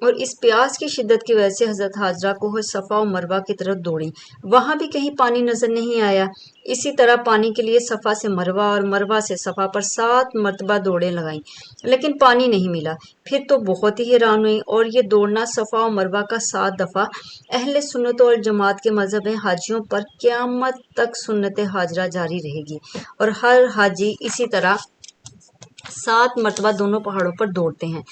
اور اس پیاس کی شدت کی وجہ سے حضرت حاجرہ کو صفا و مروہ کی طرف دوڑی، وہاں بھی کہیں پانی نظر نہیں آیا۔ اسی طرح پانی کے لیے صفا سے مروہ اور مروہ سے صفا پر 7 مرتبہ دوڑیں لگائیں، لیکن پانی نہیں ملا۔ پھر تو بہت ہی حیران ہوئی، اور یہ دوڑنا صفا و مروہ کا 7 دفعہ اہل سنت اور جماعت کے مذہب حاجیوں پر قیامت تک سنت حاجرہ جاری رہے گی، اور ہر حاجی اسی طرح 7 مرتبہ دونوں پہاڑوں پر دوڑتے ہیں۔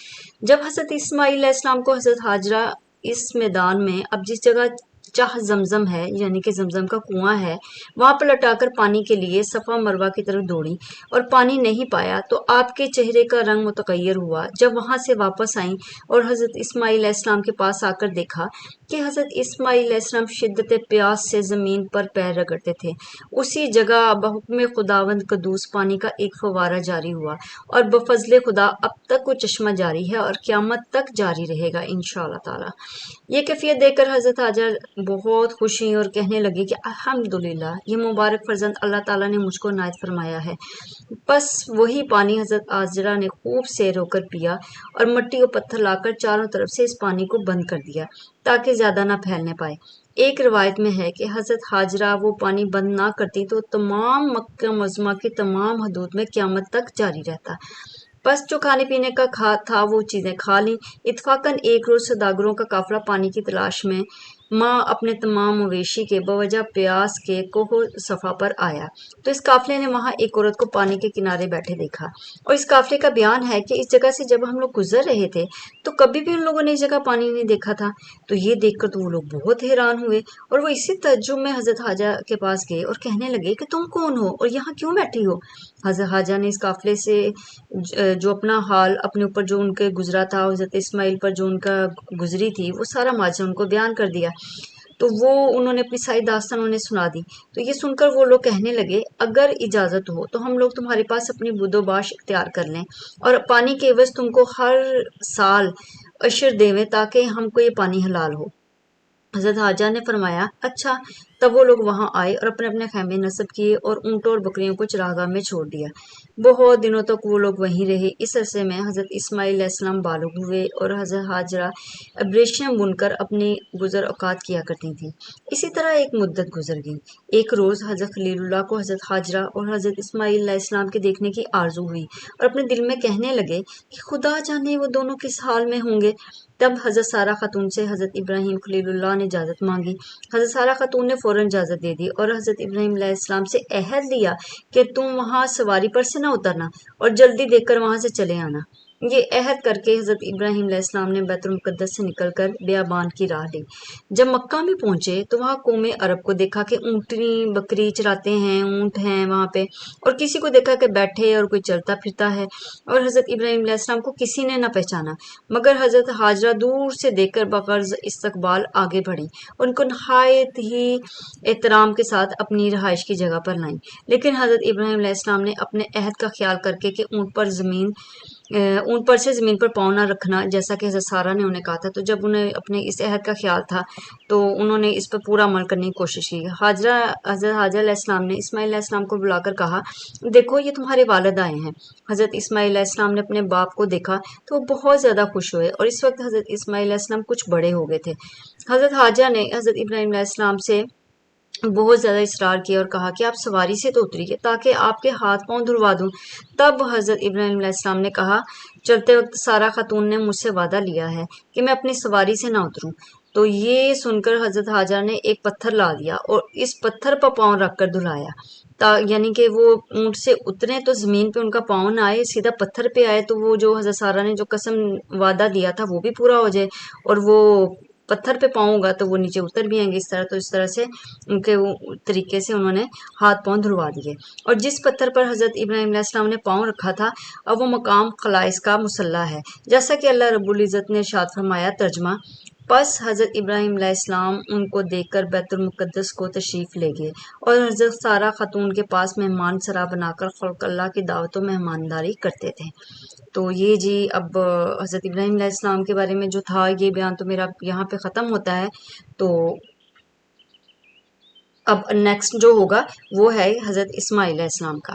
جب حضرت اسماعیل علیہ السلام کو حضرت حاجرہ اس میدان میں، اب جس جگہ چاہ زمزم ہے یعنی کہ زمزم کا کنواں ہے، وہاں پر لٹا کر پانی کے لیے صفا مروہ کی طرف دوڑی اور پانی نہیں پایا تو آپ کے چہرے کا رنگ متغیر ہوا۔ جب وہاں سے واپس آئیں اور حضرت اسماعیل علیہ السلام کے پاس آ کر دیکھا کہ حضرت اسماعیل علیہ السلام شدت پیاس سے زمین پر پیر رگڑتے تھے، اسی جگہ بحکم خداوند قدوس پانی کا ایک فوارہ جاری ہوا، اور بفضل خدا اب تک وہ چشمہ جاری ہے اور قیامت تک جاری رہے گا انشاءاللہ تعالی۔ یہ کیفیت دیکھ کر حضرت حاجر بہت خوش ہوئی اور کہنے لگی کہ الحمدللہ، یہ مبارک فرزند اللہ تعالیٰ نے مجھ کو عنایت فرمایا ہے۔ بس وہی پانی حضرت حاجرہ نے خوب سیر ہو کر پیا اور مٹی اور پتھر لا کر چاروں طرف سے اس پانی کو بند کر دیا تاکہ زیادہ نہ پھیلنے پائے۔ ایک روایت میں ہے کہ حضرت حاجرہ وہ پانی بند نہ کرتی تو تمام مکہ معظمہ کی تمام حدود میں قیامت تک جاری رہتا۔ بس جو کھانے پینے کا تھا وہ چیزیں کھا لیں۔ اتفاقاً ایک روز سوداگروں کا قافلہ پانی کی تلاش میں ماں اپنے تمام مویشی کے بوجہ پیاس کے کوہ صفا پر آیا تو اس قافلے نے وہاں ایک عورت کو پانی کے کنارے بیٹھے دیکھا، اور اس قافلے کا بیان ہے کہ اس جگہ سے جب ہم لوگ گزر رہے تھے تو کبھی بھی ان لوگوں نے اس جگہ پانی نہیں دیکھا تھا۔ تو یہ دیکھ کر تو وہ لوگ بہت حیران ہوئے، اور وہ اسی تعجب میں حضرت حاجہ کے پاس گئے اور کہنے لگے کہ تم کون ہو اور یہاں کیوں بیٹھی ہو؟ حضرت حاجہ نے اس قافلے سے جو اپنا حال اپنے اوپر جو ان کے گزرا تھا، حضرت اسماعیل پر جو ان کا گزری تھی، وہ سارا ماجرا ان کو بیان کر دیا۔ تو وہ انہوں نے اپنی ساری داستان انہیں سنا دی۔ تو یہ سن کر وہ لوگ کہنے لگے اگر اجازت ہو تو ہم لوگ تمہارے پاس اپنی بود و باش اختیار کر لیں اور پانی کے عوض تم کو ہر سال عشر دیویں تاکہ ہم کو یہ پانی حلال ہو۔ حضرت حاجہ نے فرمایا اچھا۔ تب وہ لوگ وہاں آئے اور اپنے اپنے خیمے نصب کیے اور اونٹوں اور بکریوں کو چراگاہ میں چھوڑ دیا۔ بہت دنوں تک وہ لوگ وہیں رہے۔ اس عرصے میں حضرت اسماعیل علیہ السلام بالغ ہوئے اور حضرت حاجرہ ابریشم بن کر اپنی گزر اوقات کیا کرتی تھیں۔ اسی طرح ایک مدت گزر گئی۔ ایک روز حضرت خلیل اللہ کو حضرت حاجرہ اور حضرت اسماعیل علیہ السلام کے دیکھنے کی آرزو ہوئی اور اپنے دل میں کہنے لگے کہ خدا جانے وہ دونوں کس حال میں ہوں گے۔ تب حضرت سارہ خاتون سے حضرت ابراہیم خلیل اللہ نے اجازت مانگی۔ حضرت سارہ خاتون نے فوراً اجازت دے دی اور حضرت ابراہیم علیہ السلام سے عہد لیا کہ تم وہاں سواری پر سے نہ اترنا اور جلدی دیکھ کر وہاں سے چلے آنا۔ یہ عہد کر کے حضرت ابراہیم علیہ السلام نے بیت المقدس سے نکل کر بیابان کی راہ لی۔ جب مکہ میں پہنچے تو وہاں قوم عرب کو دیکھا کہ اونٹنی بکری چراتے ہیں، اونٹ ہیں وہاں پہ، اور کسی کو دیکھا کہ بیٹھے اور کوئی چلتا پھرتا ہے، اور حضرت ابراہیم علیہ السلام کو کسی نے نہ پہچانا، مگر حضرت حاجرہ دور سے دیکھ کر بغرض استقبال آگے بڑھی، ان کو نہایت ہی احترام کے ساتھ اپنی رہائش کی جگہ پر لائیں۔ لیکن حضرت ابراہیم علیہ السلام نے اپنے عہد کا خیال کر کے کہ اونٹ پر سے زمین پر پاؤں نہ رکھنا، جیسا کہ حضرت سارہ نے انہیں کہا تھا، تو جب انہیں اپنے اس عہد کا خیال تھا تو انہوں نے اس پر پورا عمل کرنے کی کوشش کی۔ حضرت حاجرہ علیہ السلام نے اسماعیل علیہ السلام کو بلا کر کہا دیکھو یہ تمہارے والد آئے ہیں۔ حضرت اسماعیل علیہ السلام نے اپنے باپ کو دیکھا تو وہ بہت زیادہ خوش ہوئے، اور اس وقت حضرت اسماعیل علیہ السلام کچھ بڑے ہو گئے تھے۔ حضرت حاجرہ نے حضرت ابراہیم علیہ السلام سے بہت زیادہ اصرار کیا اور کہا کہ آپ سواری سے تو اتریے تاکہ آپ کے ہاتھ پاؤں دھلوا دوں۔ تب حضرت ابراہیم علیہ السلام نے کہا چلتے وقت سارہ خاتون نے مجھ سے وعدہ لیا ہے کہ میں اپنی سواری سے نہ اتروں۔ تو یہ سن کر حضرت حاجرہ نے ایک پتھر لا دیا اور اس پتھر پر پاؤں رکھ کر دھلایا، یعنی کہ وہ اونٹ سے اتریں تو زمین پہ ان کا پاؤں نہ آئے، سیدھا پتھر پہ آئے، تو وہ جو حضرت سارہ نے جو قسم وعدہ دیا تھا وہ بھی پورا ہو جائے، اور وہ پتھر پہ پاؤں ہوگا تو وہ نیچے اتر بھی آئیں گے اس طرح۔ تو اس طرح سے ان کے طریقے سے انہوں نے ہاتھ پاؤں دھلوا دیے، اور جس پتھر پر حضرت ابراہیم علیہ السلام نے پاؤں رکھا تھا اب وہ مقام خلائص کا مصلی ہے، جیسا کہ اللہ رب العزت نے ارشاد فرمایا۔ ترجمہ: پس حضرت ابراہیم علیہ السلام ان کو دیکھ کر بیت المقدس کو تشریف لے گئے اور حضرت سارہ خاتون کے پاس مہمان سرا بنا کر خلق اللہ کی دعوت و مہمانداری کرتے تھے۔ تو یہ جی اب حضرت ابراہیم علیہ السلام کے بارے میں جو تھا یہ بیان تو میرا یہاں پہ ختم ہوتا ہے۔ تو اب نیکسٹ جو ہوگا وہ ہے حضرت اسماعیل علیہ السلام کا۔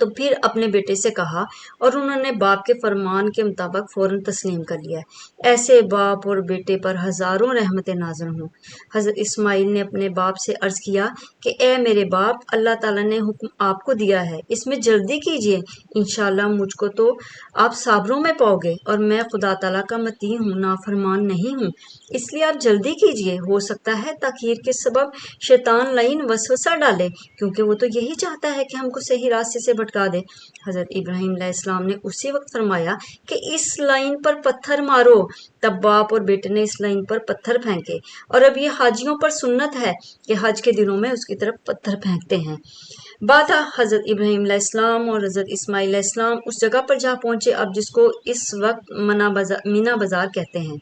تو پھر اپنے بیٹے سے کہا اور انہوں نے باپ کے فرمان کے مطابق فوراً تسلیم کر لیا۔ ایسے باپ اور بیٹے پر ہزاروں رحمتیں نازل ہوں۔ حضرت اسماعیل نے اپنے باپ سے عرض کیا کہ اے میرے باپ، اللہ تعالیٰ نے حکم آپ کو دیا ہے، اس میں جلدی کیجیے، انشاءاللہ مجھ کو تو آپ صابروں میں پاؤ گے، اور میں خدا تعالیٰ کا مطیع ہوں، نافرمان نہیں ہوں، اس لیے آپ جلدی کیجیے، ہو سکتا ہے تاخیر کے سبب شیطان لعین وسوسہ ڈالے، کیونکہ وہ تو یہی چاہتا ہے کہ ہم کو صحیح راستے سے بھٹکا دے۔ حضرت ابراہیم علیہ السلام نے اسی وقت فرمایا کہ اس لائن پر پتھر مارو۔ تب باپ اور بیٹے نے اس لائن پر پتھر پھینکے، اور اب یہ حاجیوں پر سنت ہے کہ حج کے دنوں میں اس کی طرف پتھر پھینکتے ہیں۔ بعد حضرت ابراہیم علیہ السلام اور حضرت اسماعیل علیہ السلام اس جگہ پر جا پہنچے اب جس کو اس وقت مینا بازار کہتے ہیں،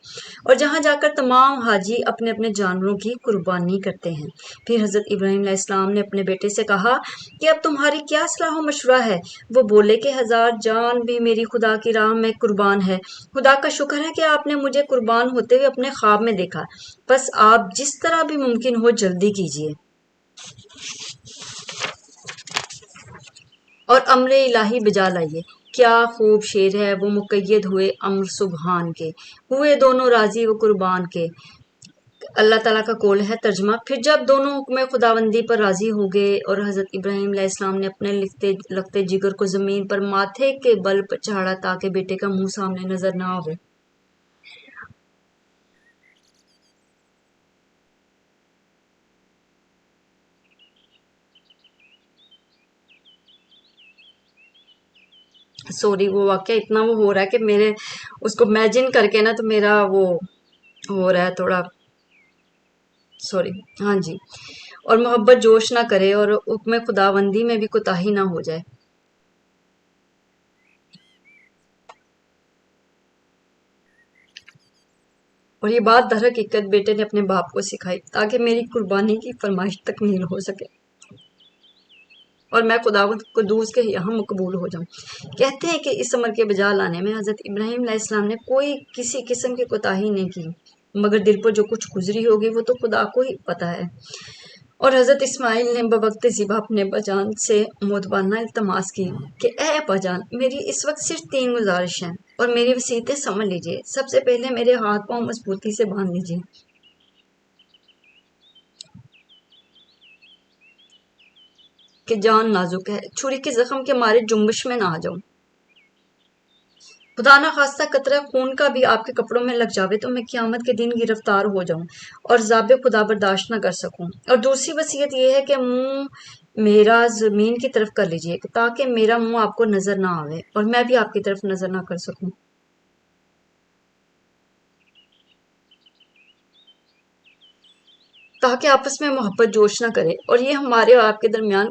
اور جہاں جا کر تمام حاجی اپنے اپنے جانوروں کی قربانی کرتے ہیں۔ پھر حضرت ابراہیم علیہ السلام نے اپنے بیٹے سے کہا کہ اب تمہاری کیا صلاح و مشورہ ہے؟ وہ بولے کہ 1000 جان بھی میری خدا کی راہ میں قربان ہے۔ خدا کا شکر ہے کہ آپ نے مجھے قربان ہوتے ہوئے اپنے خواب میں دیکھا، بس آپ جس طرح بھی ممکن ہو جلدی کیجیے اور امر الہی بجا لائیے۔ کیا خوب شعر ہے وہ مقید ہوئے امر سبحان کے، ہوئے دونوں راضی و قربان کے۔ اللہ تعالیٰ کا قول ہے۔ ترجمہ: پھر جب دونوں حکم خداوندی پر راضی ہو گئے اور حضرت ابراہیم علیہ السلام نے اپنے لگتے جگر کو زمین پر ماتھے کے بل پر چڑھا تاکہ بیٹے کا منہ سامنے نظر نہ آئے۔ سوری، وہ واقعہ اتنا وہ ہو رہا ہے کہ میرے اس کو امیجن کر کے نا تو میرا وہ ہو رہا ہے تھوڑا، سوری۔ ہاں جی، اور محبت جوش نہ کرے اور حکم خداوندی میں بھی کوتاہی نہ ہو جائے۔ اور یہ بات در حقیقت بیٹے نے اپنے باپ کو سکھائی تاکہ میری قربانی کی فرمائش تکمیل ہو سکے اور میں خداوند قدوس کے یہاں مقبول ہو جاؤں۔ کہتے ہیں کہ اس امر کے بجا لانے میں حضرت ابراہیم علیہ السلام نے کوئی کسی قسم کی کوتاہی نہیں کی، مگر دل پر جو کچھ گزری ہوگی وہ تو خدا کو ہی پتہ ہے۔ اور حضرت اسماعیل نے بوقت ذبح اپنے ابا جان سے مدبانہ التماس کی کہ اے ابا جان، میری اس وقت صرف 3 گزارش ہیں اور میری وصیتیں سمجھ لیجیے۔ سب سے پہلے میرے ہاتھ پاؤں مضبوطی سے باندھ لیجیے کہ جان نازک ہے، چھری کے زخم کے مارے جنبش میں نہ آ جاؤں، خدا نہ خواستہ قطرہ خون کا بھی آپ کے کپڑوں میں لگ جاوے تو میں قیامت کے دن گرفتار ہو جاؤں اور عذاب خدا برداشت نہ کر سکوں۔ اور دوسری وصیت یہ ہے کہ منہ میرا زمین کی طرف کر لیجیے تاکہ میرا منہ آپ کو نظر نہ آوے اور میں بھی آپ کی طرف نظر نہ کر سکوں، تاکہ آپس میں محبت جوش نہ کرے اور یہ ہمارے اور آپ کے درمیان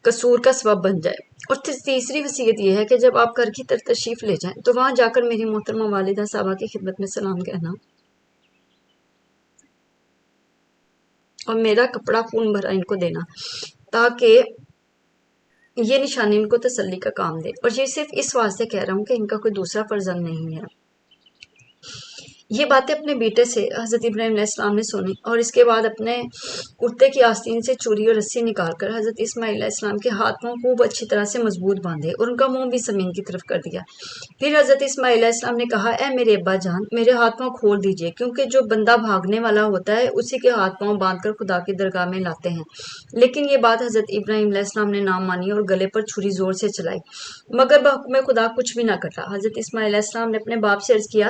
قصور کا سبب بن جائے۔ اور تیسری وصیت یہ ہے کہ جب آپ گھر کی طرف تشریف لے جائیں تو وہاں جا کر میری محترمہ والدہ صاحبہ کی خدمت میں سلام کہنا اور میرا کپڑا خون بھرا ان کو دینا تاکہ یہ نشانی ان کو تسلی کا کام دے، اور یہ صرف اس واسطے کہہ رہا ہوں کہ ان کا کوئی دوسرا فرزند نہیں ہے۔ یہ باتیں اپنے بیٹے سے حضرت ابراہیم علیہ السلام نے سنی اور اس کے بعد اپنے کرتے کی آستین سے چوری اور رسی نکال کر حضرت اسماعیل علیہ السلام کے ہاتھوں کو اچھی طرح سے مضبوط باندھے اور ان کا منہ بھی زمین کی طرف کر دیا۔ پھر حضرت اسماعیل علیہ السلام نے کہا اے میرے ابا جان، میرے ہاتھ پاؤں کھول دیجئے، کیونکہ جو بندہ بھاگنے والا ہوتا ہے اسی کے ہاتھ پاؤں باندھ کر خدا کی درگاہ میں لاتے ہیں۔ لیکن یہ بات حضرت ابراہیم علیہ السلام نے نہ مانی اور گلے پر چھری زور سے چلائی، مگر بحکم خدا کچھ بھی نہ کٹا۔ حضرت اسماعیل علیہ السلام نے اپنے باپ سے عرض کیا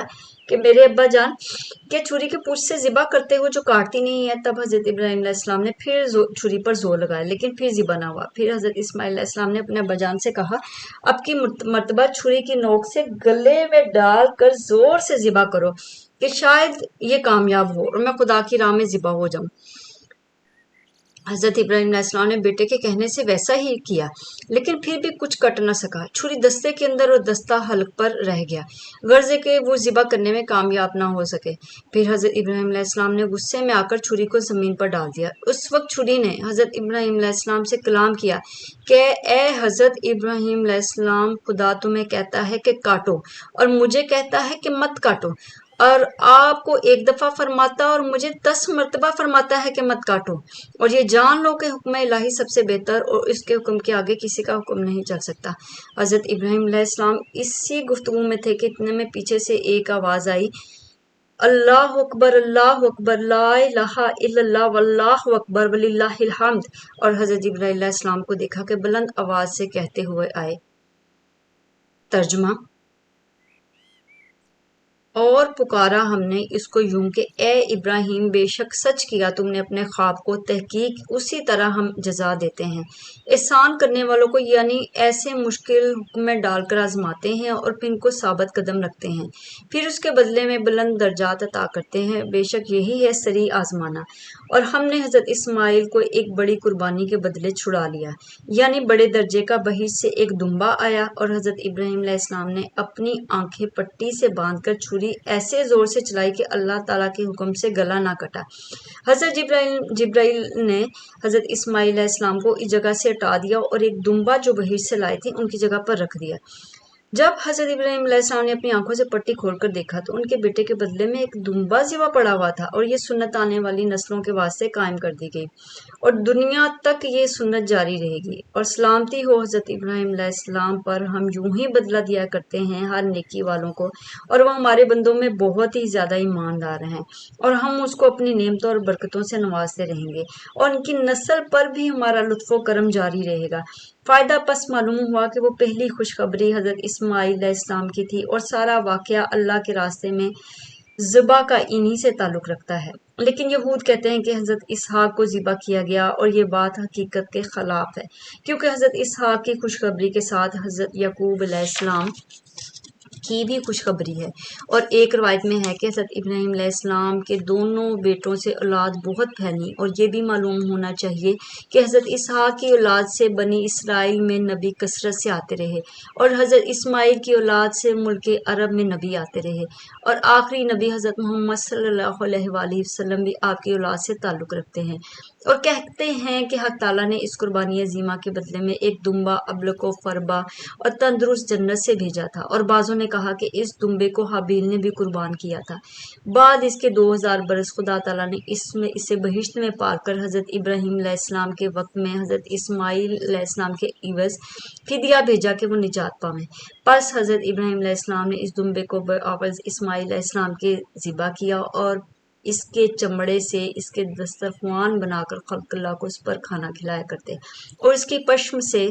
کہ میرے ابا جان، کہ چھری کی پوچھ سے ذبح کرتے ہو جو کاٹتی نہیں ہے۔ تب حضرت ابراہیم علیہ السلام نے پھر چھری پر زور لگایا لیکن پھر ذبح نہ ہوا۔ پھر حضرت اسماعیل علیہ السلام نے اپنے ابا جان سے کہا اب کی مرتبہ چھری کی نوک سے گلے میں ڈال کر زور سے ذبح کرو کہ شاید یہ کامیاب ہو اور میں خدا کی راہ میں ذبح ہو جاؤں۔ حضرت ابراہیم علیہ السلام نے بیٹے کے کہنے سے ویسا ہی کیا، لیکن پھر بھی کچھ کٹ نہ سکا۔ چھری دستے کے اندر اور دستہ حلق پر رہ گیا، غرض ہے کہ وہ ذبح کرنے میں کامیاب نہ ہو سکے۔ پھر حضرت ابراہیم علیہ السلام نے غصے میں آ کر چھری کو زمین پر ڈال دیا۔ اس وقت چھری نے حضرت ابراہیم علیہ السلام سے کلام کیا کہ اے حضرت ابراہیم علیہ السلام، خدا تمہیں کہتا ہے کہ کاٹو اور مجھے کہتا ہے کہ مت کاٹو، اور آپ کو ایک دفعہ فرماتا اور مجھے 10 مرتبہ فرماتا ہے کہ مت کاٹو، اور یہ جان لو کہ حکم الہی سب سے بہتر، اور اس کے حکم کے آگے کسی کا حکم نہیں چل سکتا۔ حضرت ابراہیم علیہ السلام اسی گفتگو میں تھے کہ اتنے میں پیچھے سے ایک آواز آئی، اللہ اکبر لا الہ الا اللہ واللہ اکبر وللہ الحمد، اور حضرت جبرائیل علیہ السلام کو دیکھا کہ بلند آواز سے کہتے ہوئے آئے۔ ترجمہ: اور پکارا ہم نے اس کو یوں کہ اے ابراہیم، بے شک سچ کیا تم نے اپنے خواب کو، تحقیق اسی طرح ہم جزا دیتے ہیں احسان کرنے والوں کو، یعنی ایسے مشکل حکم میں ڈال کر آزماتے ہیں اور پھر ان کو ثابت قدم رکھتے ہیں، پھر اس کے بدلے میں بلند درجات عطا کرتے ہیں، بے شک یہی ہے سری آزمانا۔ اور ہم نے حضرت اسماعیل کو ایک بڑی قربانی کے بدلے چھڑا لیا، یعنی بڑے درجے کا بہشت سے ایک دمبا آیا، اور حضرت ابراہیم علیہ السلام نے اپنی آنکھیں پٹی سے باندھ کر چھری ایسے زور سے چلائی کہ اللہ تعالیٰ کے حکم سے گلا نہ کٹا۔ حضرت جبرائیل نے حضرت اسماعیل علیہ السلام کو اس جگہ سے ہٹا دیا اور ایک دمبا جو بہشت سے لائے تھے ان کی جگہ پر رکھ دیا۔ جب حضرت ابراہیم علیہ السلام نے اپنی آنکھوں سے پٹی کھول کر دیکھا تو ان کے بیٹے کے بدلے میں ایک دمبا ذبح پڑا ہوا تھا، اور یہ سنت آنے والی نسلوں کے واسطے قائم کر دی گئی، اور دنیا تک یہ سنت جاری رہے گی۔ اور سلامتی ہو حضرت ابراہیم علیہ السلام پر، ہم یوں ہی بدلہ دیا کرتے ہیں ہر نیکی والوں کو، اور وہ ہمارے بندوں میں بہت ہی زیادہ ایماندار ہیں، اور ہم اس کو اپنی نعمتوں اور برکتوں سے نوازتے رہیں گے، اور ان کی نسل پر بھی ہمارا لطف و کرم جاری رہے گا۔ فائدہ پس معلوم ہوا کہ وہ پہلی خوشخبری حضرت اسماعیل علیہ السلام کی تھی، اور سارا واقعہ اللہ کے راستے میں ذبح کا انہی سے تعلق رکھتا ہے۔ لیکن یہود کہتے ہیں کہ حضرت اسحاق کو ذبح کیا گیا، اور یہ بات حقیقت کے خلاف ہے، کیونکہ حضرت اسحاق کی خوشخبری کے ساتھ حضرت یعقوب علیہ السلام کی بھی خوشخبری ہے، اور ایک روایت میں ہے کہ حضرت ابراہیم علیہ السلام کے دونوں بیٹوں سے اولاد بہت پھیلی، اور یہ بھی معلوم ہونا چاہیے کہ حضرت اسحاق کی اولاد سے بنی اسرائیل میں نبی کثرت سے آتے رہے، اور حضرت اسماعیل کی اولاد سے ملک عرب میں نبی آتے رہے، اور آخری نبی حضرت محمد صلی اللہ علیہ وآلہ وسلم بھی آپ کی اولاد سے تعلق رکھتے ہیں، اور کہتے ہیں کہ حق تعالیٰ نے اس قربانی عظیمہ کے بدلے میں ایک دمبا ابلق و فربا اور تندرست جنت سے بھیجا تھا، اور بعضوں نے کہا کہ اس دمبے کو حابیل نے بھی قربان کیا تھا۔ بعد اس کے 2000 برس خدا تعالیٰ نے اسے بہشت میں پال کر حضرت ابراہیم علیہ السلام کے وقت میں حضرت اسماعیل علیہ السلام کے عوض فدیہ بھیجا کہ وہ نجات پائیں۔ پس حضرت ابراہیم علیہ السلام نے اس دمبے کو بعوض اسماعیل علیہ السلام کے ذبح کیا، اور اس کے چمڑے سے اس کے دسترخوان بنا کر خلق اللہ کو اس پر کھانا کھلایا کرتے، اور اس کی پشم سے،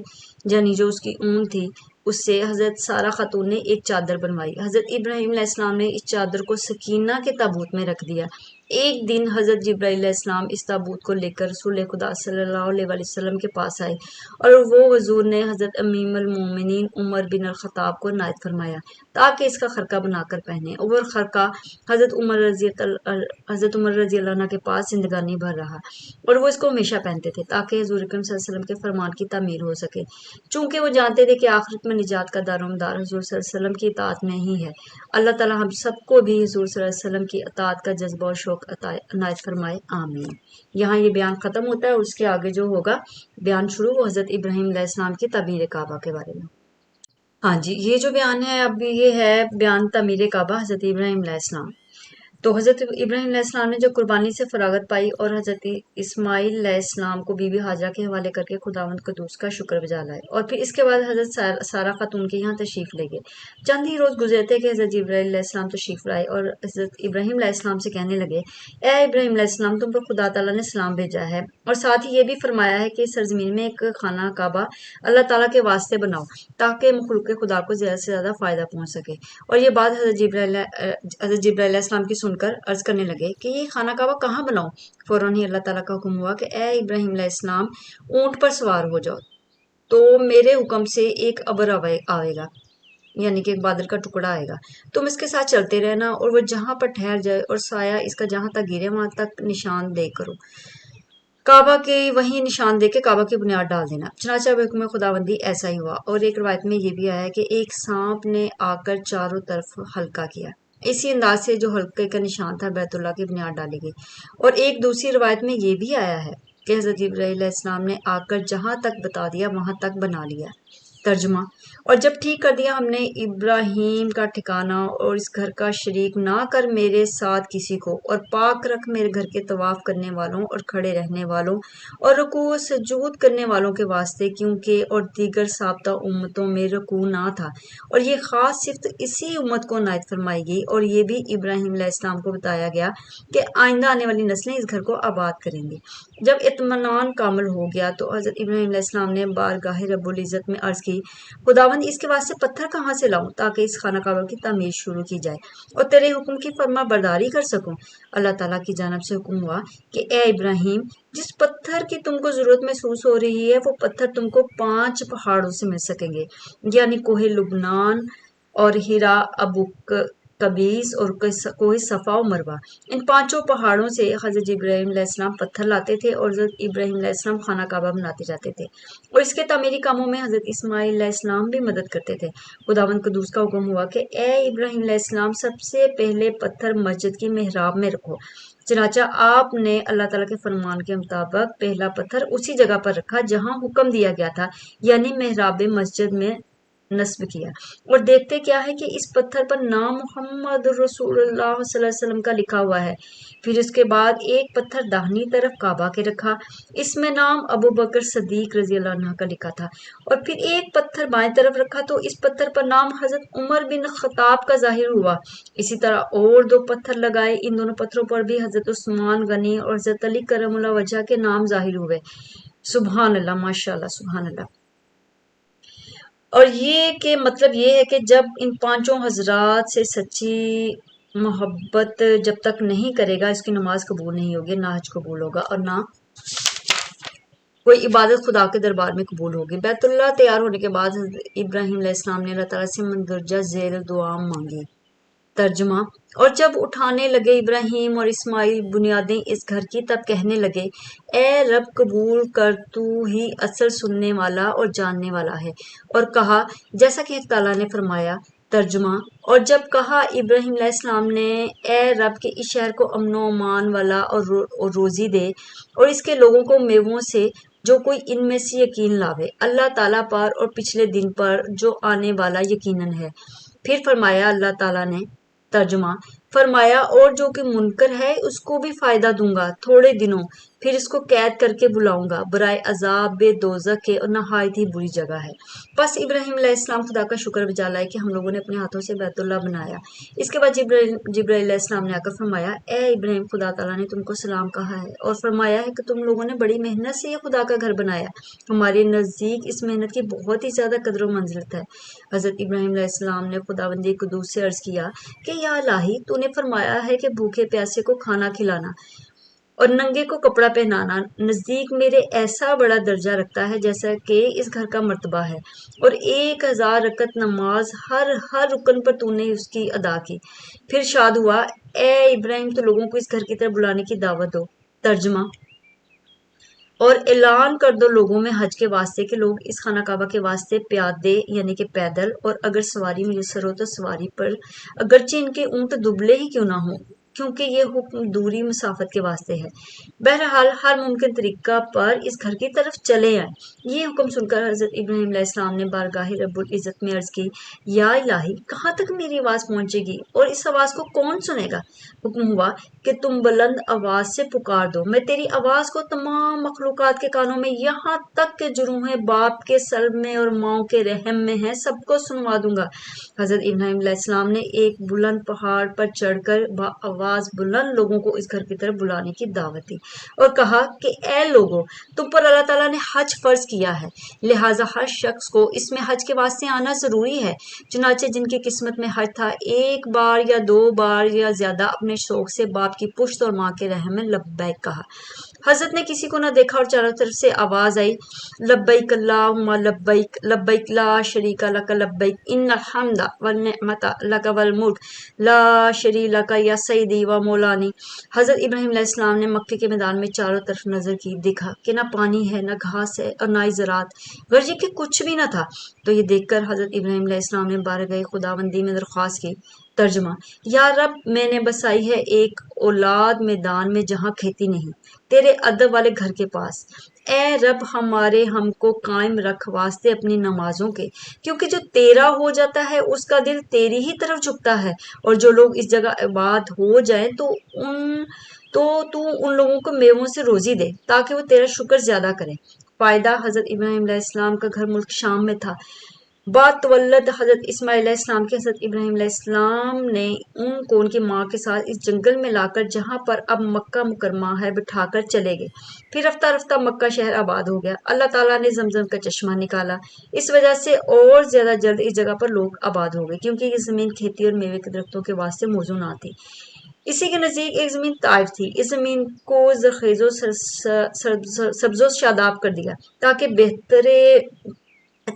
یعنی جو اس کی اون تھی، اس سے حضرت سارہ خاتون نے ایک چادر بنوائی۔ حضرت ابراہیم علیہ السلام نے اس چادر کو سکینہ کے تابوت میں رکھ دیا۔ ایک دن حضرت جبرائیل علیہ السلام اس تابوت کو لے کر رسول خدا صلی اللہ علیہ وآلہ وسلم کے پاس آئے، اور وہ حضور نے حضرت امیم المومنین عمر بن الخطاب کو عنایت فرمایا تاکہ اس کا خرقہ بنا کر پہنے، اور وہ خرقہ حضرت عمر رضی اللہ عنہ کے پاس زندگانی بھر رہا، اور وہ اس کو ہمیشہ پہنتے تھے تاکہ حضور اکرم صلی اللہ علیہ وسلم کے فرمان کی تعمیر ہو سکے، چونکہ وہ جانتے تھے کہ آخرت میں نجات کا دار و مدار حضور صلی اللہ علیہ وسلم کی اطاعت میں ہی ہے۔ اللہ تعالی ہم سب کو بھی حضور صلی اللہ علیہ وسلم کی اطاعت کا جذبہ اور شوق عنایت فرمائے، آمین۔ یہاں یہ بیان ختم ہوتا ہے، اور اس کے آگے جو ہوگا بیان شروع وہ حضرت ابراہیم علیہ السلام کی تعمیر کعبہ کے بارے میں۔ ہاں جی، یہ جو بیان ہے اب یہ ہے بیان تعمیر کعبہ حضرت ابراہیم علیہ السلام۔ تو حضرت ابراہیم علیہ السلام نے جو قربانی سے فراغت پائی اور حضرت اسماعیل علیہ السلام کو بی بی ہاجرہ کے حوالے کر کے خداوند قدوس کا شکر بجا لائے، اور پھر اس کے بعد حضرت سارہ خاتون کے یہاں تشریف لے گئے۔ چند ہی روز گزرے تھے کہ حضرت جبرائیل علیہ السلام تشریف لائے اور حضرت ابراہیم علیہ السلام سے کہنے لگے، اے ابراہیم علیہ السلام، تم پر خدا تعالیٰ نے سلام بھیجا ہے، اور ساتھ ہی یہ بھی فرمایا ہے کہ سرزمین میں ایک خانہ کعبہ اللہ تعالیٰ کے واسطے بناؤ تاکہ مخلوق خدا کو زیادہ سے زیادہ فائدہ پہنچ سکے۔ اور یہ بات حضرت جبرائیل علیہ السلام کی سن کر عرض کرنے لگے کہ یہ خانہ کعبہ کہاں بناؤں؟ فوراً ہی اللہ تعالیٰ کا حکم ہوا کہ اے ابراہیم علیہ السلام، اونٹ پر سوار ہو جاؤ، تو میرے حکم سے ایک ابر آئے گا، یعنی کہ ایک بادل کا ٹکڑا آئے گا، تم اس کے ساتھ چلتے رہنا، اور وہ جہاں پر ٹھہر جائے اور سایہ اس کا جہاں تک گرے وہاں تک نشان دے کرو، کعبہ کے وہیں نشان دے کے کعبہ کی بنیاد ڈال دینا۔ چنانچہ حکم خداوندی ایسا ہی ہوا، اور ایک روایت میں یہ بھی آیا ہے کہ ایک سانپ نے آ کر چاروں طرف حلقہ کیا، اسی انداز سے جو حلقے کا نشان تھا بیت اللہ کی بنیاد ڈالی گئی۔ اور ایک دوسری روایت میں یہ بھی آیا ہے کہ حضرت جبرائیل علیہ السلام نے آ کر جہاں تک بتا دیا وہاں تک بنا لیا۔ ترجمہ: اور جب ٹھیک کر دیا ہم نے ابراہیم کا ٹھکانہ اور اس گھر کا شریک نہ کر میرے ساتھ کسی کو، اور پاک رکھ میرے گھر کے طواف کرنے والوں اور کھڑے رہنے والوں اور رکوع و سجود کرنے والوں کے واسطے، کیونکہ اور دیگر سابقہ امتوں میں رکوع نہ تھا، اور یہ خاص صفت اسی امت کو عنایت فرمائی گئی، اور یہ بھی ابراہیم علیہ السلام کو بتایا گیا کہ آئندہ آنے والی نسلیں اس گھر کو آباد کریں گی۔ جب اطمینان کامل ہو گیا تو حضرت ابراہیم علیہ السلام نے بارگاہ رب العزت میں عرض کی، خداوند اس کے واسطے پتھر کہاں سے لاؤں تاکہ اس خانہ کعبہ کی تعمیر شروع کی جائے اور تیرے حکم کی فرما برداری کر سکوں؟ اللہ تعالیٰ کی جانب سے حکم ہوا کہ اے ابراہیم، جس پتھر کی تم کو ضرورت محسوس ہو رہی ہے وہ پتھر تم کو 5 پہاڑوں سے مل سکیں گے، یعنی کوہ لبنان اور ہیرا، ابو قبیس اور کوہ صفا و مروہ۔ ان 5 پہاڑوں سے حضرت ابراہیم علیہ السلام پتھر لاتے تھے اور حضرت ابراہیم علیہ السلام خانہ کعبہ بناتے جاتے تھے، اور اس کے تعمیری کاموں میں حضرت اسماعیل علیہ السلام بھی مدد کرتے تھے۔ خداوند قدوس کا حکم ہوا کہ اے ابراہیم علیہ السلام، سب سے پہلے پتھر مسجد کی محراب میں رکھو۔ چنانچہ آپ نے اللہ تعالیٰ کے فرمان کے مطابق پہلا پتھر اسی جگہ پر رکھا جہاں حکم دیا گیا تھا، یعنی محراب مسجد میں نصب کیا، اور دیکھتے کیا ہے کہ اس پتھر پر نام محمد رسول اللہ صلی اللہ علیہ وسلم کا لکھا ہوا ہے۔ پھر اس کے بعد ایک پتھر داہنی طرف کعبہ کے رکھا، اس میں نام ابو بکر صدیق رضی اللہ عنہ کا لکھا تھا، اور پھر ایک پتھر بائیں طرف رکھا تو اس پتھر پر نام حضرت عمر بن خطاب کا ظاہر ہوا۔ اسی طرح اور 2 پتھر لگائے، ان دونوں پتھروں پر بھی حضرت عثمان غنی اور حضرت علی کرم اللہ وجہ کے نام ظاہر ہوئے۔ سبحان اللہ، ماشاء اللہ، سبحان اللہ۔ اور یہ کہ مطلب یہ ہے کہ جب ان 5 حضرات سے سچی محبت جب تک نہیں کرے گا، اس کی نماز قبول نہیں ہوگی، نہ حج قبول ہوگا، اور نہ کوئی عبادت خدا کے دربار میں قبول ہوگی۔ بیت اللہ تیار ہونے کے بعد حضرت ابراہیم علیہ السلام نے اللہ تعالیٰ سے مندرجہ ذیل دعا مانگی۔ ترجمہ: اور جب اٹھانے لگے ابراہیم اور اسماعیل بنیادیں اس گھر کی، تب کہنے لگے، اے رب قبول کر، تو ہی اصل سننے والا اور جاننے والا ہے، اور کہا جیسا کہ تعالیٰ نے فرمایا۔ ترجمہ: اور جب کہا ابراہیم علیہ السلام نے، اے رب کہ اس شہر کو امن و امان والا اور روزی دے، اور اس کے لوگوں کو میووں سے، جو کوئی ان میں سے یقین لاوے اللہ تعالیٰ پر اور پچھلے دن پر جو آنے والا یقیناً ہے۔ پھر فرمایا اللہ تعالیٰ نے، ترجمہ: فرمایا اور جو کہ منکر ہے اس کو بھی فائدہ دوں گا تھوڑے دنوں، پھر اس کو قید کر کے بلاؤں گا برائے عذاب دوزخ کے، اور نہایت ہی بری جگہ ہے۔ بس ابراہیم علیہ السلام خدا کا شکر بجا لائے کہ ہم لوگوں نے اپنے ہاتھوں سے بیت اللہ بنایا۔ اس کے بعد جبرائیل علیہ السلام نے آ کر فرمایا، اے ابراہیم، خدا تعالیٰ نے تم کو سلام کہا ہے اور فرمایا ہے کہ تم لوگوں نے بڑی محنت سے یہ خدا کا گھر بنایا، ہمارے نزدیک اس محنت کی بہت ہی زیادہ قدر و منزلت ہے۔ حضرت ابراہیم علیہ السلام نے خداوند قدوس سے عرض کیا کہ یا الہی، تو نے فرمایا ہے کہ بھوکے پیاسے کو کھانا کھلانا اور ننگے کو کپڑا پہنانا نزدیک میرے ایسا بڑا درجہ رکھتا ہے جیسا کہ اس گھر کا مرتبہ ہے، اور 1000 رکعت نماز ہر رکن پر تو نے اس کی ادا کی۔ پھر شاد ہوا، اے ابراہیم، تو لوگوں کو اس گھر کی طرف بلانے کی دعوت دو۔ ترجمہ: اور اعلان کر دو لوگوں میں حج کے واسطے کہ لوگ اس خانہ کعبہ کے واسطے پیادے یعنی کہ پیدل، اور اگر سواری میسر ہو تو سواری پر، اگرچہ ان کے اونٹ دبلے ہی کیوں نہ ہوں، کیونکہ یہ حکم دوری مسافت کے واسطے ہے۔ بہرحال ہر ممکن طریقہ پر اس گھر کی طرف چلے آئیں۔ یہ حکم سن کر حضرت ابراہیم علیہ السلام نے بارگاہ رب العزت میں عرض کی، یا الہی، کہاں تک میری آواز پہنچے گی اور اس آواز کو کون سنے گا؟ حکم ہوا کہ تم بلند آواز سے پکار دو، میں تیری آواز کو تمام مخلوقات کے کانوں میں، یہاں تک کہ جروحیں باپ کے سلب میں اور ماؤں کے رحم میں ہیں، سب کو سنوا دوں گا۔ حضرت ابراہیم علیہ السلام نے ایک بلند پہاڑ پر چڑھ کر آواز بلند لوگوں کو اس گھر کی طرف بلانے کی دعوت دی اور کہا کہ اے لوگو، تم پر اللہ تعالیٰ نے حج فرض کیا ہے، لہٰذا ہر شخص کو اس میں حج کے واسطے آنا ضروری ہے۔ چنانچہ جن کی قسمت میں حج تھا، 1 بار یا 2 بار یا زیادہ اپنے شوق سے باپ کی پشت اور ماں کے رحم میں لبیک کہا۔ حضرت نے کسی کو نہ دیکھا اور چاروں طرف سے آواز آئی، لبیک اللہم لبیک، لبیک لا شریک لک لبیک، ان الحمد والنعمت لک والملک لا شریک لک یا سیدی و مولانی۔ حضرت ابراہیم علیہ السلام نے مکے کے میدان میں چاروں طرف نظر کی، دیکھا کہ نہ پانی ہے، نہ گھاس ہے، اور نہ ہی زراعت، غرض یہ کہ کچھ بھی نہ تھا۔ تو یہ دیکھ کر حضرت ابراہیم علیہ السلام نے بارگاہ خداوندی میں درخواست کی ترجمہ: یا رب، میں نے بسائی ہے ایک اولاد میدان میں جہاں کھیتی نہیں، تیرے ادب والے گھر کے پاس۔ اے رب، ہم کو قائم رکھ واسطے اپنی نمازوں کے، کیونکہ جو تیرا ہو جاتا ہے اس کا دل تیری ہی طرف جھکتا ہے، اور جو لوگ اس جگہ آباد ہو جائیں تو ان لوگوں کو میووں سے روزی دے تاکہ وہ تیرا شکر زیادہ کریں۔ فائدہ: حضرت ابراہیم علیہ السلام کا گھر ملک شام میں تھا۔ بعد تولد حضرت اسماعیل علیہ السلام کے حضرت ابراہیم علیہ السلام نے ان کو ان کی ماں کے ساتھ اس جنگل میں لا کر جہاں پر اب مکہ مکرمہ ہے بٹھا کر چلے گئے۔ پھر رفتہ رفتہ مکہ شہر آباد ہو گیا۔ اللہ تعالیٰ نے زمزم کا چشمہ نکالا، اس وجہ سے اور زیادہ جلد اس جگہ پر لوگ آباد ہو گئے، کیونکہ یہ زمین کھیتی اور میوے کے درختوں کے واسطے موزوں نہ تھی۔ اسی کے نزدیک ایک زمین طائف تھی۔ اس زمین کو زرخیز و سبز و شاداب کر دیا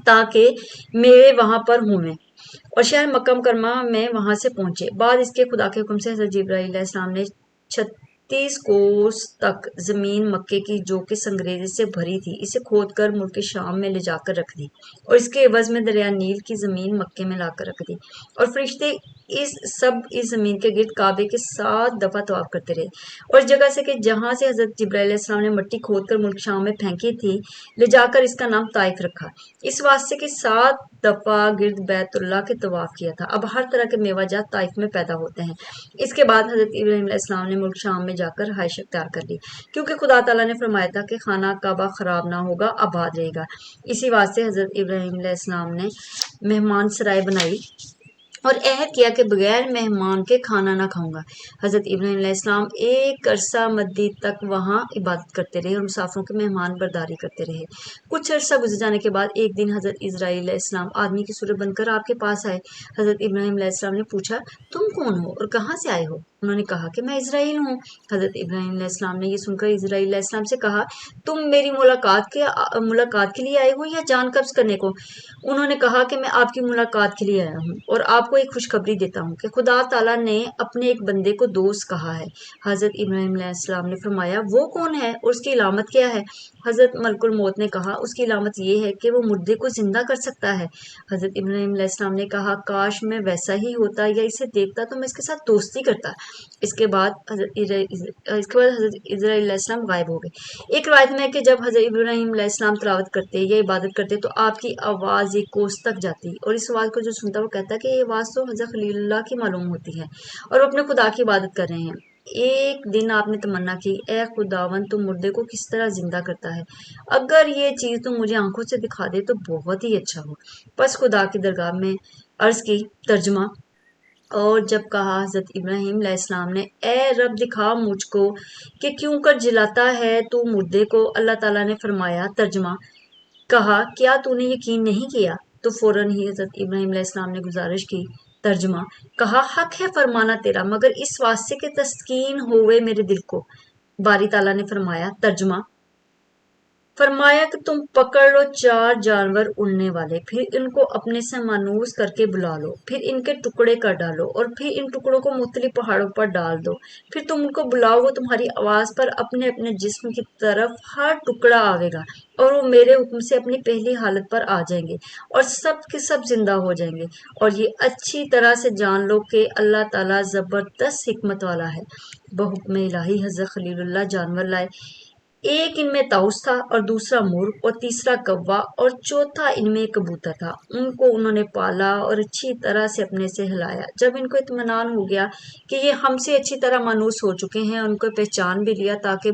تاکہ میوے وہاں پر ہوں، اور شہر مکہ مکرمہ میں وہاں سے پہنچے۔ بعد اس کے خدا کے حکم سے حضرت جبرائیل علیہ السلام نے 36 کوس تک زمین مکے کی جو کہ سنگریزے سے بھری تھی اسے کھود کر ملک شام میں لے جا کر رکھ دی، اور اس کے عوض میں دریا نیل کی زمین مکے میں لا کر رکھ دی، اور فرشتے اس زمین کے گرد کعبے کے 7 دفعہ طواف کرتے رہے، اور اس جگہ سے کہ جہاں سے حضرت جبرائیل علیہ السلام نے مٹی کھود کر ملک شام میں پھینکی تھی لے جا کر اس کا نام طائف رکھا، اس واسطے کہ 7 دفعہ گرد بیت اللہ کے طواف کیا تھا۔ اب ہر طرح کے میوہ جات طائف میں پیدا ہوتے ہیں۔ اس کے بعد حضرت ابراہیم علیہ السلام نے ملک شام میں جا کر رہائش اختیار کر لی، کیونکہ خدا تعالیٰ نے فرمایا تھا کہ خانہ کعبہ خراب نہ ہوگا، آباد رہے گا۔ اسی واسطے حضرت ابراہیم علیہ السلام نے مہمان سرائے بنائی اور عہد کیا کہ بغیر مہمان کے کھانا نہ کھاؤں گا۔ حضرت ابراہیم علیہ السلام ایک عرصہ مدت تک وہاں عبادت کرتے رہے اور مسافروں کی مہمان برداری کرتے رہے۔ کچھ عرصہ گزر جانے کے بعد ایک دن حضرت اسرائیل علیہ السلام آدمی کی صورت بن کر آپ کے پاس آئے۔ حضرت ابراہیم علیہ السلام نے پوچھا، تم کون ہو اور کہاں سے آئے ہو؟ انہوں نے کہا کہ میں اسرائیل ہوں۔ حضرت ابراہیم علیہ السلام نے یہ سن کر اسرائیل علیہ السلام سے کہا، تم میری ملاقات کے لیے آئے ہو یا جان قبض کرنے کو؟ انہوں نے کہا کہ میں آپ کی ملاقات کے لیے آیا ہوں اور آپ کو ایک خوشخبری دیتا ہوں کہ خدا تعالیٰ نے اپنے ایک بندے کو دوست کہا ہے۔ حضرت ابراہیم علیہ السلام نے فرمایا، وہ کون ہے اور اس کی علامت کیا ہے؟ حضرت ملک الموت نے کہا، اس کی علامت یہ ہے کہ وہ مردے کو زندہ کر سکتا ہے۔ حضرت ابراہیم علیہ السلام نے کہا، کاش میں ویسا ہی ہوتا یا اسے دیکھتا تو میں اس کے ساتھ دوستی کرتا۔ اس کے بعد حضرت اسرائیل علیہ السلام غائب ہو گئے۔ ایک روایت میں ہے کہ جب حضرت ابراہیم علیہ السلام تلاوت کرتے یا عبادت کرتے تو آپ کی آواز ایک کوس تک جاتی، اور اس آواز کو جو سنتا وہ کہتا کہ یہ آواز تو حضرت خلیل اللہ کی معلوم ہوتی ہے اور وہ اپنے خدا کی عبادت کر رہے ہیں۔ ایک دن آپ نے تمنا کی، اے خداوند، تم مردے کو کس طرح زندہ کرتا ہے؟ اگر یہ چیز تم مجھے آنکھوں سے دکھا دے تو بہت ہی اچھا ہو۔ پس خدا کی درگاہ میں عرض کی۔ ترجمہ: اور جب کہا حضرت ابراہیم علیہ السلام نے، اے رب، دکھا مجھ کو کہ کیوں کر جلاتا ہے تو مردے کو؟ اللہ تعالیٰ نے فرمایا۔ ترجمہ: کہا، کیا تو نے یقین نہیں کیا؟ تو فوراً ہی حضرت ابراہیم علیہ السلام نے گزارش کی۔ ترجمہ: کہا، حق ہے فرمانا تیرا، مگر اس واسطے کہ تسکین ہوئے میرے دل کو۔ باری تعالیٰ نے فرمایا۔ ترجمہ: فرمایا کہ تم پکڑ لو 4 جانور اڑنے والے، پھر ان کو اپنے سے مانوس کر کے بلا لو، پھر ان کے ٹکڑے کر ڈالو اور پھر ان ٹکڑوں کو مختلف پہاڑوں پر ڈال دو، پھر تم ان کو بلاؤ، وہ تمہاری آواز پر اپنے اپنے جسم کی طرف ہر ٹکڑا آئے گا اور وہ میرے حکم سے اپنی پہلی حالت پر آ جائیں گے اور سب کے سب زندہ ہو جائیں گے۔ اور یہ اچھی طرح سے جان لو کہ اللہ تعالیٰ زبردست حکمت والا ہے۔ بحکم الہی حضرت خلیل اللہ جانور لائے۔ ایک ان میں طاؤس تھا اور دوسرا مرغ اور تیسرا کوا اور چوتھا ان میں کبوتر تھا۔ ان کو انہوں نے پالا اور اچھی طرح سے اپنے سے ہلایا۔ جب ان کو اطمینان ہو گیا کہ یہ ہم سے اچھی طرح مانوس ہو چکے ہیں، ان کو پہچان بھی لیا تاکہ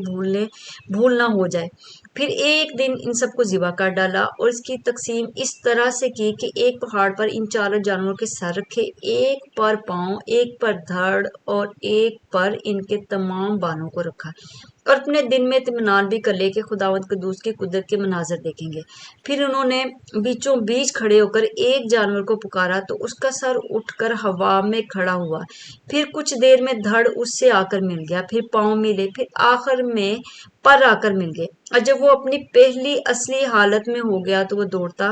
بھول نہ ہو جائے۔ پھر ایک دن ان سب کو ذبح کر ڈالا اور اس کی تقسیم اس طرح سے کی کہ ایک پہاڑ پر ان 4 جانوروں کے سر رکھے، ایک پر پاؤں، ایک پر دھڑ اور ایک پر ان کے تمام بانوں کو رکھا، اور اپنے دل میں اطمینان بھی کر لے کہ خداوند قدوس کی قدرت کے مناظر دیکھیں گے۔ پھر انہوں نے بیچوں بیچ کھڑے ہو کر ایک جانور کو پکارا تو اس کا سر اٹھ کر ہوا میں کھڑا ہوا، پھر کچھ دیر میں دھڑ اس سے آ کر مل گیا، پھر پاؤں ملے، پھر آخر میں پر آ کر مل گئے، اور جب وہ اپنی پہلی اصلی حالت میں ہو گیا تو وہ دوڑتا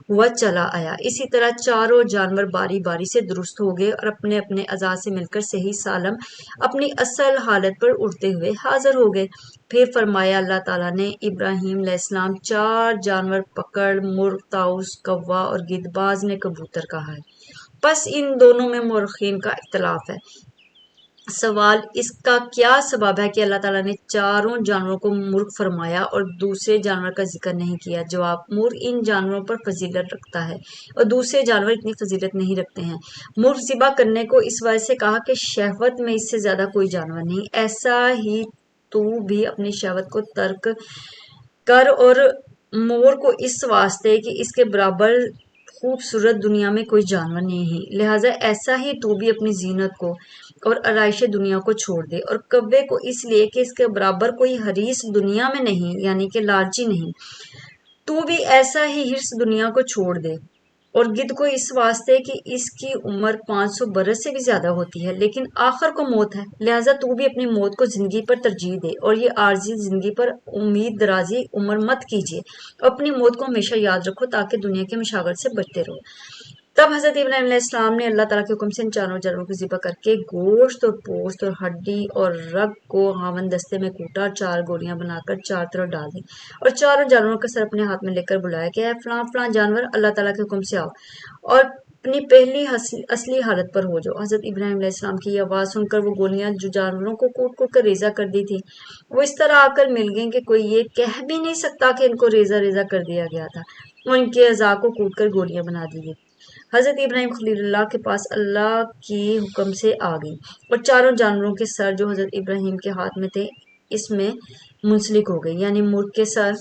ہوا چلا آیا۔ اسی طرح 4 جانور باری باری سے درست ہو گئے اور اپنے اپنے اعضاء سے مل کر صحیح سالم اپنی اصل حالت پر اڑتے ہوئے حاضر ہو گئے۔ پھر فرمایا اللہ تعالیٰ نے، ابراہیم علیہ السلام 4 جانور پکڑ، مرغ، طاؤس، کوا اور گدھ، بعض نے کبوتر کہا ہے۔ بس ان دونوں میں مورخین کا اختلاف ہے۔ سوال، اس کا کیا سبب ہے کہ اللہ تعالیٰ نے چاروں جانوروں کو مرغ فرمایا اور دوسرے جانور کا ذکر نہیں کیا؟ جواب، مرغ ان جانوروں پر فضیلت رکھتا ہے اور دوسرے جانور اتنی فضیلت نہیں رکھتے ہیں۔ مرغ ذبح کرنے کو اس وجہ سے کہا کہ شہوت میں اس سے زیادہ کوئی جانور نہیں، ایسا ہی تو بھی اپنی شہوت کو ترک کر، اور مور کو اس واسطے کہ اس کے برابر خوبصورت دنیا میں کوئی جانور نہیں، لہٰذا ایسا ہی تو بھی اپنی زینت کو اور آرائش دنیا کو چھوڑ دے، اور کوے کو اس لیے کہ اس کے برابر کوئی حریص دنیا میں نہیں، یعنی کہ لالچی نہیں، تو بھی ایسا ہی حرص دنیا کو چھوڑ دے، اور گدھ کو اس واسطے کہ اس کی عمر 500 برس سے بھی زیادہ ہوتی ہے لیکن آخر کو موت ہے، لہٰذا تو بھی اپنی موت کو زندگی پر ترجیح دے، اور یہ عارضی زندگی پر امید درازی عمر مت کیجیے، اپنی موت کو ہمیشہ یاد رکھو تاکہ دنیا کے مشاغل سے بچتے رہو۔ تب حضرت ابراہیم علیہ السلام نے اللہ تعالیٰ کے حکم سے ان چاروں جانوروں کو ذبح کر کے گوشت اور پوست اور ہڈی اور رگ کو ہاون دستے میں کوٹا اور 4 گولیاں بنا کر 4 طرف ڈال دی، اور چاروں جانوروں کا سر اپنے ہاتھ میں لے کر بلایا کہ اے فلاں فلاں جانور، اللہ تعالیٰ کے حکم سے آؤ اور اپنی پہلی اصلی حالت پر ہو جاؤ۔ حضرت ابراہیم علیہ السلام کی یہ آواز سن کر وہ گولیاں جو جانوروں کو کوٹ کوٹ کر ریزہ کر دی تھی، وہ اس طرح آ کر مل گئیں کہ کوئی یہ کہہ بھی نہیں سکتا کہ ان کو ریزہ ریزہ کر دیا گیا تھا، اور ان کے اعضاء کو کوٹ کر گولیاں بنا دی گئی۔ حضرت ابراہیم خلیل اللہ کے پاس اللہ کی حکم سے آ گئی، اور چاروں جانوروں کے سر جو حضرت ابراہیم کے ہاتھ میں تھے اس میں منسلک ہو گئی، یعنی مرغ کے سر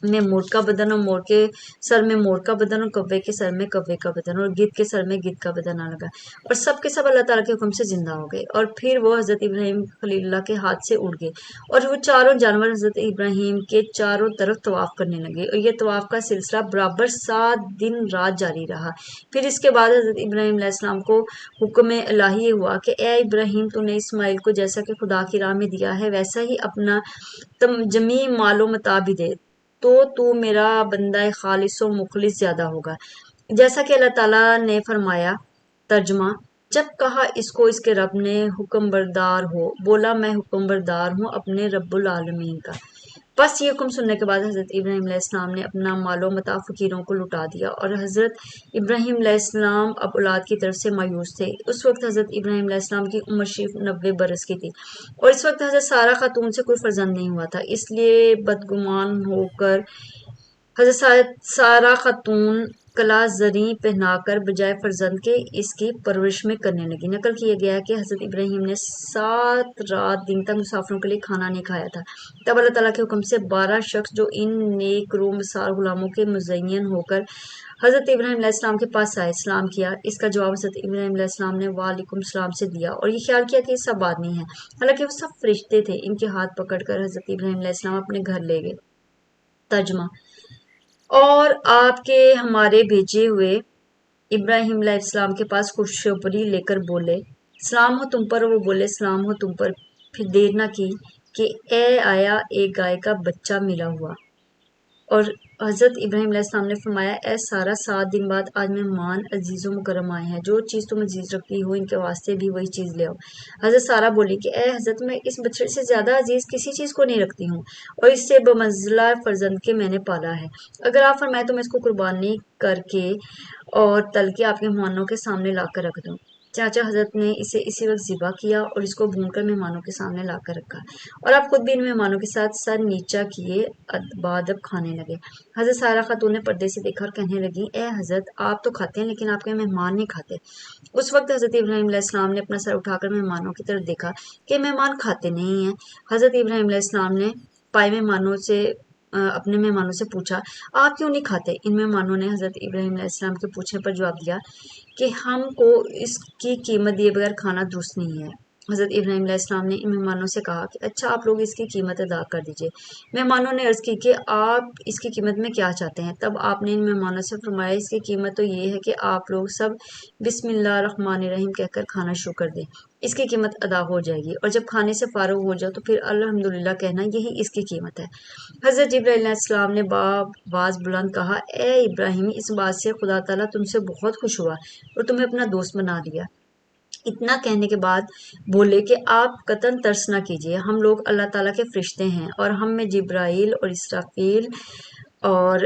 میں مرغ کا بدن، اور مور کے سر میں مور کا بدن، اور کوے کے سر میں کوے کا بدن، اور گدھ کے سر میں گدھ کا بدن آ لگا، اور سب کے سب اللہ تعالیٰ کے حکم سے زندہ ہو گئے، اور پھر وہ حضرت ابراہیم خلیل اللہ کے ہاتھ سے اڑ گئے، اور وہ چاروں جانور حضرت ابراہیم کے چاروں طرف طواف کرنے لگے، اور یہ طواف کا سلسلہ برابر 7 دن رات جاری رہا۔ پھر اس کے بعد حضرت ابراہیم علیہ السلام کو حکم الہی یہ ہوا کہ اے ابراہیم، تو نے اسماعیل کو جیسا کہ خدا کی راہ میں دیا ہے ویسا ہی اپنا جمیع مال و متاع بھی دے، تو میرا بندہ خالص و مخلص زیادہ ہوگا، جیسا کہ اللہ تعالیٰ نے فرمایا۔ ترجمہ، جب کہا اس کو اس کے رب نے حکم بردار ہو، بولا میں حکم بردار ہوں اپنے رب العالمین کا۔ بس یہ حکم سننے کے بعد حضرت ابراہیم علیہ السلام نے اپنا مال و متاع فقیروں کو لٹا دیا، اور حضرت ابراہیم علیہ السلام اب اولاد کی طرف سے مایوس تھے۔ اس وقت حضرت ابراہیم علیہ السلام کی عمر شریف 90 برس کی تھی، اور اس وقت حضرت سارہ خاتون سے کوئی فرزند نہیں ہوا تھا، اس لیے بدگمان ہو کر حضرت سارہ خاتون کلا زریں پہنا کر بجائے فرزند کے اس کی پرورش میں کرنے لگی۔ نقل کیا گیا ہے کہ حضرت ابراہیم نے 7 رات دن تک مسافروں کے لیے کھانا نہیں کھایا تھا، تب اللہ تعالیٰ کے حکم سے 12 شخص جو ان نیک رو مثال غلاموں کے مزین ہو کر حضرت ابراہیم علیہ السلام کے پاس آئے، سلام کیا۔ اس کا جواب حضرت ابراہیم علیہ السلام نے وعلیکم السلام سے دیا، اور یہ خیال کیا کہ یہ سب آدمی ہیں، حالانکہ وہ سب فرشتے تھے۔ ان کے ہاتھ پکڑ کر حضرت ابراہیم علیہ السلام اپنے گھر لے گئے۔ ترجمہ، اور آپ کے ہمارے بھیجے ہوئے ابراہیم علیہ السلام کے پاس خوشخبری لے کر بولے، سلام ہو تم پر، اور وہ بولے سلام ہو تم پر۔ پھر دیر نہ کی کہ اے آیا ایک گائے کا بچہ ملا ہوا، اور حضرت ابراہیم علیہ السلام نے فرمایا اے سارہ، 7 دن بعد آج مہمان عزیز و مکرم آئے ہیں، جو چیز تم عزیز رکھتی ہو ان کے واسطے بھی وہی چیز لے آؤ۔ حضرت سارہ بولی کہ اے حضرت، میں اس بچڑے سے زیادہ عزیز کسی چیز کو نہیں رکھتی ہوں، اور اس سے بمنزلہ فرزند کے میں نے پالا ہے، اگر آپ فرمائیں تو میں اس کو قربانی کر کے اور تل کے آپ کے مہمانوں کے سامنے لا کر رکھ دوں۔ چاچا حضرت نے اسے اسی وقت ذبح کیا اور اس کو بھون کر مہمانوں کے سامنے لا کر رکھا، اور آپ خود بھی ان مہمانوں کے ساتھ سر نیچا کیے بادب کھانے لگے۔ حضرت سارہ خاتون نے پردے سے دیکھا اور کہنے لگی اے حضرت، آپ تو کھاتے ہیں لیکن آپ کے مہمان نہیں کھاتے۔ اس وقت حضرت ابراہیم علیہ السلام نے اپنا سر اٹھا کر مہمانوں کی طرف دیکھا کہ مہمان کھاتے نہیں ہیں۔ حضرت ابراہیم علیہ السلام نے اپنے مہمانوں سے پوچھا آپ کیوں نہیں کھاتے؟ ان مہمانوں نے حضرت ابراہیم علیہ السلام کے پوچھنے پر جواب دیا کہ ہم کو اس کی قیمت دیے بغیر کھانا درست نہیں ہے۔ حضرت ابراہیم علیہ السلام نے ان مہمانوں سے کہا کہ اچھا آپ لوگ اس کی قیمت ادا کر دیجئے۔ مہمانوں نے عرض کی کہ آپ اس کی قیمت میں کیا چاہتے ہیں؟ تب آپ نے ان مہمانوں سے فرمایا اس کی قیمت تو یہ ہے کہ آپ لوگ سب بسم اللہ الرحمن الرحیم کہہ کر کھانا شروع کر دیں، اس کی قیمت ادا ہو جائے گی، اور جب کھانے سے فارغ ہو جاؤ تو پھر الحمدللہ کہنا، یہی اس کی قیمت ہے۔ حضرت جبرائیل علیہ السلام نے باز بلند کہا اے ابراہیم، اس بات سے خدا تعالیٰ تم سے بہت خوش ہوا اور تمہیں اپنا دوست بنا لیا۔ اتنا کہنے کے بعد بولے کہ آپ قطعاً ترس نہ کیجیے، ہم لوگ اللہ تعالیٰ کے فرشتے ہیں، اور ہم میں جبرائیل اور اسرافیل اور